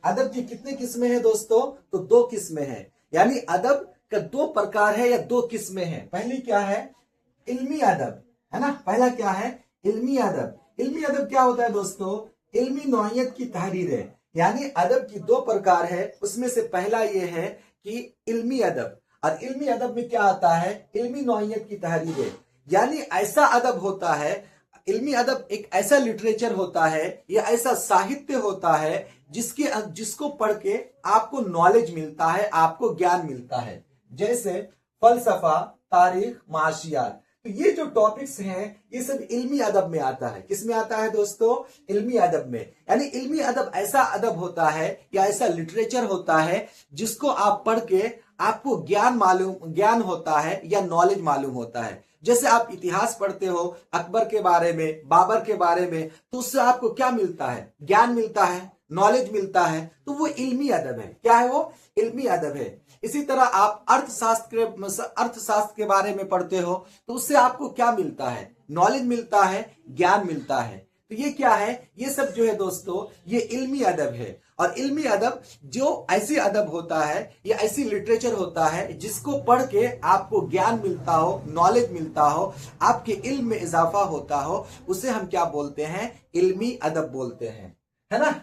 अदब की कितनी किस्में हैं दोस्तों? तो दो किस्में हैं। यानी अदब का दो प्रकार है या दो किस्में हैं। पहली क्या है? इल्मी अदब, है ना। पहला क्या है? इल्मी अदब। इल्मी अदब क्या होता है दोस्तों? इल्मी नौइयत की तहरीर है। यानी अदब की दो प्रकार है, उसमें से पहला ये है कि इल्मी अदब। और इल्मी अदब में क्या आता है? इल्मी नौइयत की तहरीर है। यानी ऐसा अदब होता है, इल्मी अदब एक ऐसा लिटरेचर होता है या ऐसा साहित्य होता है जिसको पढ़ के आपको नॉलेज मिलता है, आपको ज्ञान मिलता है। जैसे फलसफा, तारीख, माशियात। तो ये जो टॉपिक्स हैं ये सब इल्मी अदब में आता है। किस में आता है दोस्तों? इल्मी अदब में। यानी इल्मी अदब ऐसा अदब होता है या ऐसा लिटरेचर होता है जिसको आप पढ़ के आपको ज्ञान होता है या नॉलेज मालूम होता है। जैसे आप इतिहास पढ़ते हो अकबर के बारे में, बाबर के बारे में, तो उससे आपको क्या मिलता है? ज्ञान मिलता है, नॉलेज मिलता है। तो वो इल्मी अदब है। क्या है वो? इल्मी अदब है। इसी तरह आप अर्थशास्त्र के बारे में पढ़ते हो तो उससे आपको क्या मिलता है? नॉलेज मिलता है, ज्ञान मिलता है। तो ये क्या है? ये सब जो है दोस्तों ये इल्मी अदब है। और इल्मी अदब जो ऐसी अदब होता है या ऐसी लिटरेचर होता है जिसको पढ़ के आपको ज्ञान मिलता हो, नॉलेज मिलता हो, आपके इल्म में इजाफा होता हो, उसे हम क्या बोलते हैं? इल्मी अदब बोलते हैं, है ना।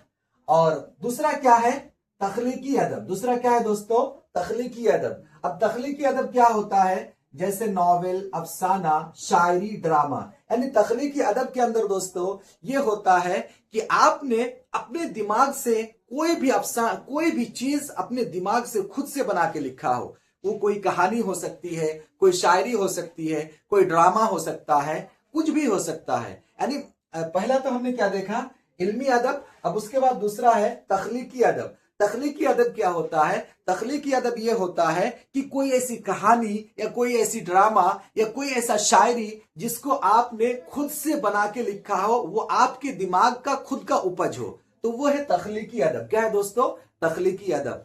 और दूसरा क्या है? तख्लीकी अदब। दूसरा क्या है दोस्तों? तख्लीकी अदब। अब तख्लीकी अदब क्या होता है? जैसे नॉवेल, अफसाना, शायरी, ड्रामा। यानी तख्लीकी अदब के अंदर दोस्तों ये होता है कि आपने अपने दिमाग से कोई भी चीज अपने दिमाग से खुद से बना के लिखा हो। वो कोई कहानी हो सकती है, कोई शायरी हो सकती है, कोई ड्रामा हो सकता है, कुछ भी हो सकता है। यानी पहला तो हमने क्या देखा? इल्मी अदब। अब उसके बाद दूसरा है तख्लीकी अदब। तख्लीकी अदब क्या होता है? तख्लीकी अदब यह होता है कि कोई ऐसी कहानी या कोई ऐसी ड्रामा या कोई ऐसा शायरी जिसको आपने खुद से बना के लिखा हो, वो आपके दिमाग का खुद का उपज हो, तो वो है तख्लीकी अदब। क्या है दोस्तों? तख्लीकी अदब।